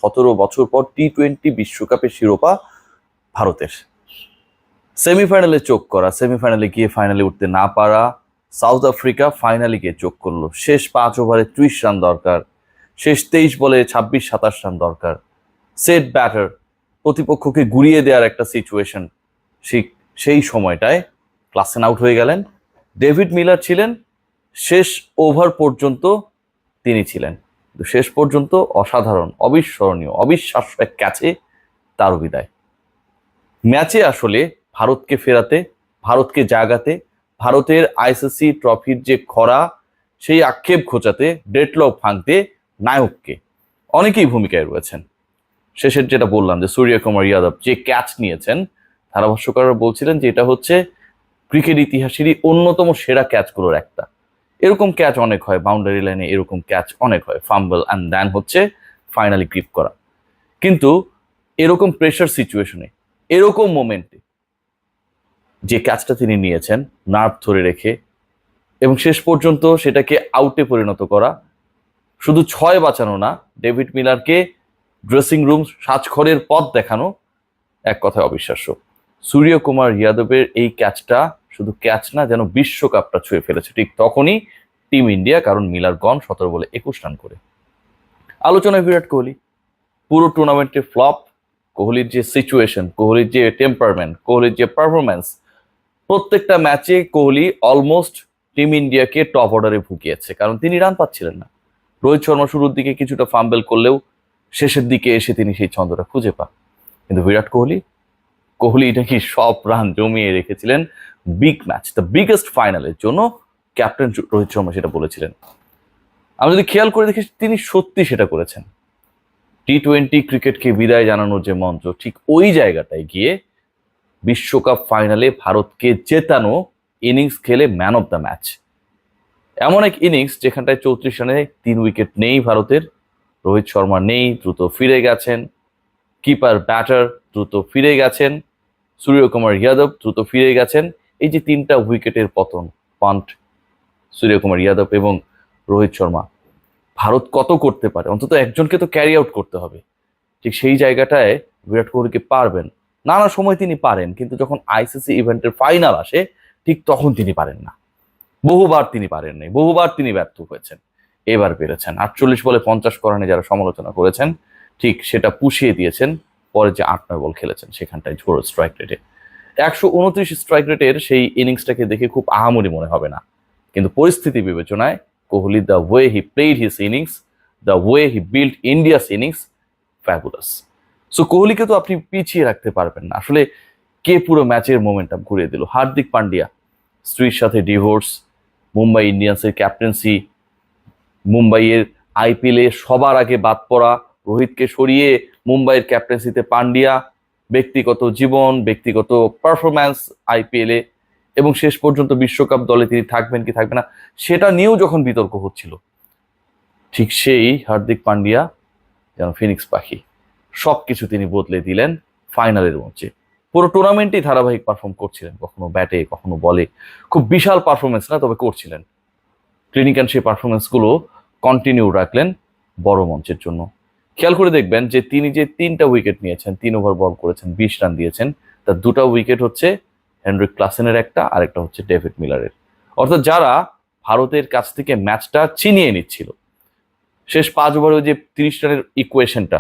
17 বছর পর টি-20 বিশ্বকাপের শিরোপা ভারতের। সেমিফাইনালে চোখ করা, সেমিফাইনালে গিয়ে ফাইনালে উঠতে না পারা, সাউথ আফ্রিকা ফাইনালে গিয়ে চোখ করলো। শেষ 5 ওভারে 30 রান দরকার, শেষ 23 বলে 26-27 রান দরকার, সেট ব্যাটার, প্রতিপক্ষকে গুড়িয়ে দেওয়ার একটা সিচুয়েশন। সেই সময়টায় ক্লাসেন আউট হয়ে গেলেন। ডেভিড মিলার ছিলেন, শেষ ওভার পর্যন্ত তিনি ছিলেন, শেষ পর্যন্ত অসাধারণ, অবিস্মরণীয়, অবিশ্বাস্য এক ক্যাচে তারও বিদায়। ম্যাচে আসলে ভারতকে ফেরাতে, ভারতকে জাগাতে, ভারতের আইসিসি ট্রফির যে খরা সেই আক্ষেপ ঘোচাতে, ডেডলক ভাঙতে নায়ককে অনেকেই ভূমিকায় রয়েছেন। শেষের যেটা বললাম যে সূর্যকুমার যাদব যে ক্যাচ নিয়েছেন, ধারাভাষ্যকাররা বলছিলেন যে এটা হচ্ছে ক্রিকেট ইতিহাসেরই অন্যতম সেরা ক্যাচগুলোর একটা। এরকম ক্যাচ অনেক হয় বাউন্ডারি লাইনে, এরকম ক্যাচ অনেক হয়, ফাম্বল অ্যান্ড দেন হচ্ছে ফাইনালি গ্রিপ করা। কিন্তু এরকম প্রেশার সিচুয়েশনে, এরকম মোমেন্টে যে ক্যাচটা তিনি নিয়েছেন নার্ভ ধরে রেখে এবং শেষ পর্যন্ত সেটাকে আউটে পরিণত করা, শুধু 6 বাঁচানো না, ডেভিড মিলারকে ড্রেসিং রুম সাজঘরের পথ দেখানো, এক কথায় অবিশ্বাস্য। সূর্যকুমার যাদবের এই ক্যাচটা শুধু ক্যাচ না, যেন বিশ্বকাপটা ছুঁয়ে ফেলেছে ঠিক তখনই টিম ইন্ডিয়া, কারণ মিলার গন 17 বলে 21 রান করে। আলোচনায় বিরাট কোহলি, পুরো টুর্নামেন্টে ফ্লপ। কোহলির যে সিচুয়েশন, কোহলির যে টেম্পারমেন্ট, কোহলির যে পারফরমেন্স, প্রত্যেকটা ম্যাচে কোহলি অলমোস্ট টিম ইন্ডিয়াকে টপ অর্ডারে ভুগিয়েছে, কারণ তিনি রান পাচ্ছিলেন না। রোহিত শর্মা শুরুর দিকে কিছুটা ফাম্বেল করলেও শেষের দিকে এসে তিনি সেই ছন্দটা খুঁজে পান। কিন্তু বিরাট কোহলি নাকি সব রান জমিয়ে রেখেছিলেন বিগ ম্যাচ, দ্য বিগেস্ট ফাইনালের জন্য। ক্যাপ্টেন রোহিত শর্মা সেটা বলেছিলেন। আমি যদি খেয়াল করে দেখি, তিনি সত্যি সেটা করেছেন। টি-20 ক্রিকেটকে বিদায় জানানোর যে মঞ্চ, ঠিক ওই জায়গাটায় গিয়ে বিশ্বকাপ ফাইনালে ভারতকে জেতানো ইনিংস খেলে ম্যান অফ দ্য ম্যাচ। এমন এক ইনিংস যেখানটায় 34 রানে 3 উইকেট নেই ভারতের, রোহিত শর্মা নেই, দ্রুত ফিরে গেছেন, কিপার ব্যাটার দ্রুত ফিরে গেছেন, সূর্যকুমার যাদব দ্রুত ফিরে গেছেন। এই যে 3টা উইকেটের পতন, পান্ট, সূর্যকুমার যাদব এবং রোহিত শর্মা, ভারত কত করতে পারে, অন্তত একজনকে তো ক্যারি আউট করতে হবে। ঠিক সেই জায়গাটায় বিরাট কোহলিকে পারবেন, নানা সময় তিনি পারেন, কিন্তু যখন আইসিসি ইভেন্টের ফাইনাল আসে ঠিক তখন তিনি পারেন না। বহুবার তিনি পারেন নাই, বহুবার তিনি ব্যর্থ হয়েছেন, এবার পেরেছেন। 48 বলে 50 করা নিয়ে যারা সমালোচনা করেছেন, ঠিক সেটা পুষিয়ে দিয়েছেন পরে যে 8-9 বল খেলেছেন, সেখানটায় ঝোড়ো স্ট্রাইক রেটে 129 স্ট্রাইক রেটের সেই ইনিংসটাকে দেখে খুব আহামরি মনে হবে না, কিন্তু পরিস্থিতি বিবেচনায় Kohli, the way he played his innings, the way he build India's innings, fabulous. So কোহলিকে তো আপনি পিছিয়ে রাখতে পারবেন না। আসলে কে পুরো ম্যাচের মোমেন্টাম ঘুরিয়ে দিল? হার্দিক পান্ডিয়া, স্ত্রীর সাথে ডিভোর্স, মুম্বাই ইন্ডিয়ান্সের ক্যাপ্টেন্সি, মুম্বাইয়ের আইপিএলে সবার আগে বাদ পড়া, রোহিতকে সরিয়ে মুম্বাইয়ের ক্যাপ্টেন্সিতে পান্ডিয়া, ব্যক্তিগত জীবন, ব্যক্তিগত পারফরম্যান্স আইপিএলে, এবং শেষ পর্যন্ত বিশ্বকাপ দলে তিনি থাকবেন কি থাকবে না সেটা নিয়েও যখন বিতর্ক হচ্ছিল, ঠিক সেই হার্দিক পান্ডিয়া যেন ফিনিক্স পাখি, সবকিছু তিনি বদলে দিলেন ফাইনালের মঞ্চে। পুরো টুর্নামেন্টেই ধারাবাহিক পারফর্ম করছিলেন, কখনো ব্যাটে কখনো বলে, খুব বিশাল পারফরমেন্স না, তবে করছিলেন। ক্লিনিক্যাল সেই পারফরমেন্সগুলো কন্টিনিউ রাখলেন বড় মঞ্চের জন্য। খেয়াল করে দেখবেন যে তিনি যে 3টা উইকেট নিয়েছেন, 3 ওভার বল করেছেন, 20 রান দিয়েছেন, তার 2টা উইকেট হচ্ছে হেনরিক ক্লাসেনের একটা, আর একটা হচ্ছে ডেভিড মিলারের। অর্থাৎ যারা ভারতের কাছ থেকে ম্যাচটা ছিনিয়ে নিচ্ছিল, শেষ 5 ওভারে যে 30 রানের ইকুয়েশনটা,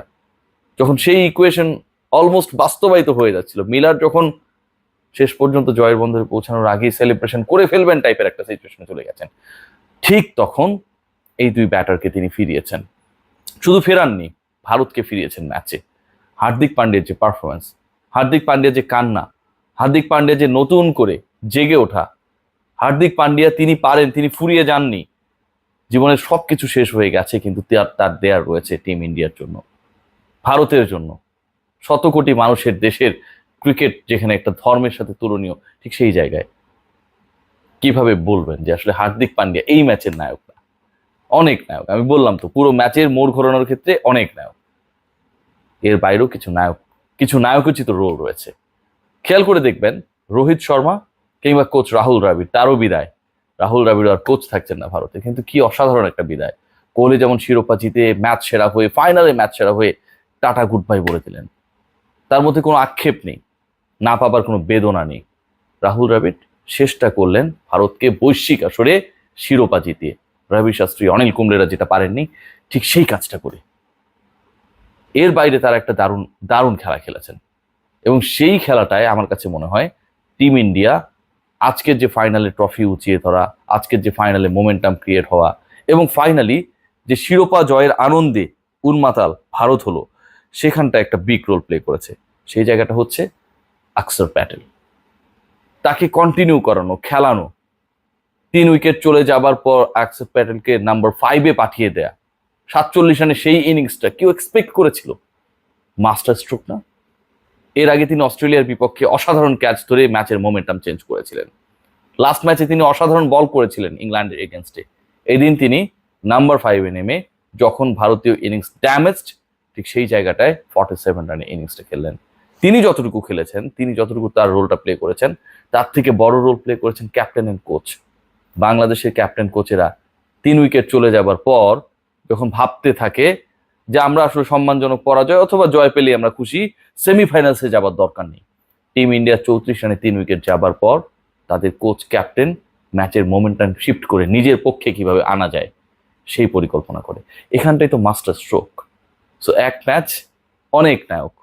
যখন সেই ইকুয়েশন অলমোস্ট বাস্তবায়িত হয়ে যাচ্ছিল, মিলার যখন শেষ পর্যন্ত জয়ের বন্ধনে পৌঁছানোর আগেই সেলিব্রেশন করে ফেলবেন টাইপের একটা সিচুয়েশনে চলে গেছেন, ঠিক তখন এই 2 ব্যাটারকে তিনি ফিরিয়েছেন। শুধু ফেরাননি, ভারতকে ফিরিয়েছেন ম্যাচে। হার্দিক পান্ডিয়ার যে পারফরমেন্স, হার্দিক পান্ডিয়া যে কান্না, হার্দিক পান্ডিয়া যে নতুন করে জেগে ওঠা, হার্দিক পান্ডিয়া তিনি পারেন, তিনি ফুরিয়ে যাননি। জীবনের সবকিছু শেষ হয়ে গেছে, কিন্তু তার দেয়ার রয়েছে টিম ইন্ডিয়ার জন্য, ভারতের জন্য, 100 কোটি মানুষের দেশের ক্রিকেট যেখানে একটা ধর্মের সাথে তুলনীয়, ঠিক সেই জায়গায় কিভাবে বলবেন যে আসলে হার্দিক পান্ডিয়া এই ম্যাচের নায়ক না? অনেক নায়ক, আমি বললাম তো, পুরো ম্যাচের মোড় ঘোরানোর ক্ষেত্রে অনেক নায়ক, এর বাইরেও কিছু নায়কোচিত রোল রয়েছে। খেয়াল করে দেখবেন রোহিত শর্মা কিংবা কোচ রাহুল দ্রাবিড়, তারও বিদায়। রাহুল দ্রাবিড় আর কোচ থাকছেন না ভারতে, কিন্তু কি অসাধারণ একটা বিদায়। কোহলি যেমন শিরোপা জিতে ম্যাচ সেরা হয়ে, ফাইনালে ম্যাচ সেরা হয়ে টাটা গুড বাই বলে দিলেন। তার মধ্যে কোনো আক্ষেপ নেই, না পাবার কোনো বেদনা নেই। রাহুল দ্রাবিড় শেষটা করলেন ভারতকে বৈশ্বিক আসরে শিরোপা জিতিয়ে। রবি শাস্ত্রী, অনিল কুম্বলেরা যেটা পারেননি, ঠিক সেই কাজটা করে। এর বাইরে তারা একটা দারুণ দারুণ খেলা খেলেছেন, এবং সেই খেলাটায় আমার কাছে মনে হয় টিম ইন্ডিয়া আজকের যে ফাইনালে ট্রফি উঁচিয়ে ধরা, আজকের যে ফাইনালে মোমেন্টাম ক্রিয়েট হওয়া, এবং ফাইনালি যে শিরোপা জয়ের আনন্দে উন্মাতাল ভারত হলো, সেখানটা একটা বিগ রোল প্লে করেছে। সেই জায়গাটা হচ্ছে অক্ষর প্যাটেল। তাকে কন্টিনিউ করানো, খেলানো, 3 উইকেট চলে যাবার পর অক্ষর প্যাটেলকে নাম্বার 5-এ পাঠিয়ে দেয়া, 47 রানে সেই ইনিংসটা কেউ এক্সপেক্ট করেছিল? মাস্টার স্ট্রোক না? এর আগে তিনি অস্ট্রেলিয়ার বিপক্ষে অসাধারণ ক্যাচ ধরে ম্যাচের মোমেন্টাম চেঞ্জ করেছিলেন। লাস্ট ম্যাচে তিনি অসাধারণ বল করেছিলেন ইংল্যান্ডের এগেনস্টে। এদিন তিনি নাম্বার 5-এ নেমে যখন ভারতীয় ইনিংস ড্যামেজড, ঠিক সেই জায়গাটায় 47 রানে ইনিংসটা খেললেন। তিনি যতটুকু খেলেছেন, তিনি যতটুকু তার রোলটা প্লে করেছেন, তার থেকে বড় রোল প্লে করেছেন ক্যাপ্টেন এন্ড কোচ। বাংলাদেশের ক্যাপ্টেন কোচেরা 3 উইকেট চলে যাবার পর যখন ভাবতে থাকে যে আমরা আসলে সম্মানজনক পরাজয় অথবা জয় পেলে আমরা খুশি, সেমিফাইনালসে যাবার দরকার নেই। টিম ইন্ডিয়া 34 রানে 3 উইকেট যাবার পর তাদের কোচ ক্যাপ্টেন ম্যাচের মোমেন্টাম শিফট করে নিজের পক্ষে কিভাবে আনা যায় সেই পরিকল্পনা করে। এখানটাই তো মাস্টার স্ট্রোক। সো এক ম্যাচ, অনেক নায়ক,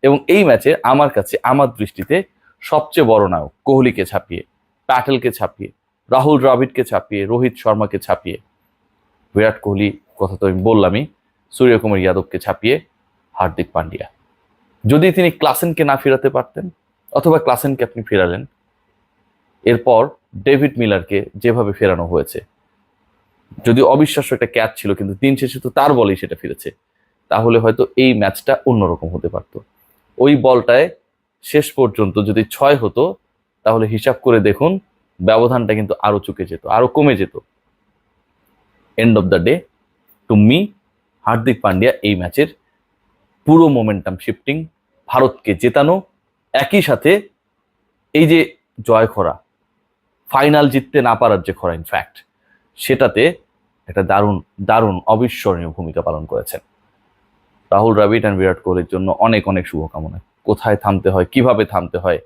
এবং এই ম্যাচে আমার কাছে, আমার দৃষ্টিতে সবচেয়ে বড় নায়ক কোহলিকে ছাপিয়ে, প্যাটেলকে ছাপিয়ে, রাহুল দ্রাবিড়কে ছাপিয়ে, রোহিত শর্মাকে ছাপিয়ে, বিরাট কোহলি কথা তো আমি বললামই, সূর্যকুমার যাদবকে ছাপিয়ে হার্দিক পান্ডিয়া। যদি তিনি ক্লাসেনকে না ফেরাতে পারতেন, অথবা ক্লাসেনকে আপনি ফেরালেন, এরপর ডেভিড মিলারকে যেভাবে ফেরানো হয়েছে, যদি অবিশ্বাস্য একটা ক্যাচ ছিল কিন্তু দিন শেষে তো তার বলেই সেটা ফিরেছে, তাহলে হয়তো এই ম্যাচটা অন্যরকম হতে পারত। ওই বলটায় শেষ পর্যন্ত যদি 6 হতো, তাহলে হিসাব করে দেখুন ব্যবধানটা কিন্তু আরো চুকে যেত, আরো কমে যেত। End of the day, to me, Hardik Pandya এই ম্যাচের পুরো মোমেন্টাম শিফটিং, ভারতকে জেতানো, একই সাথে এই যে জয় খরা, ফাইনাল জিততে না পারার যে খরা, ইনফ্যাক্ট সেটাতে একটা দারুণ দারুণ অবিস্মরণীয় ভূমিকা পালন করেছেন। রাহুল দ্রাবিড় আর বিরাট কোহলির জন্য অনেক অনেক শুভকামনা। কোথায় থামতে হয়, কিভাবে থামতে হয়,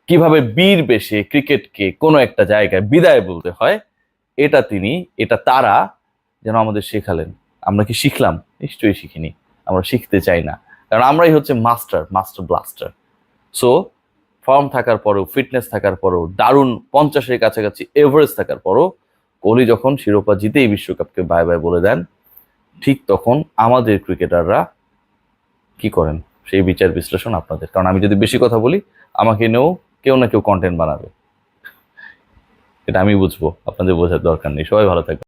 কিভাবে বীর বেশে ক্রিকেটকে কোনো একটা জায়গায় বিদায় বলতে হয়, এটা তারা যেন আমাদের শেখালেন। আমরা কি শিখলাম? নিশ্চয়ই শিখিনি, আমরা শিখতে চাই না, কারণ আমরাই হচ্ছে মাস্টার ব্লাস্টার। সো ফর্ম থাকার পরেও, ফিটনেস থাকার পরেও, দারুণ 50-এর কাছাকাছি এভারেজ থাকার পরও কোহলি যখন শিরোপা জিতেই বিশ্বকাপকে বাই বাই বলে দেন, ঠিক তখন আমাদের ক্রিকেটাররা কি করেন সেই বিচার বিশ্লেষণ আপনাদের। কারণ আমি যদি বেশি কথা বলি, আমাকে নিয়েও কেউ না কেউ কন্টেন্ট বানাবে, এটা আমি বুঝবো, আপনাদের বোঝার দরকার নেই। সবাই ভালো থাকবে।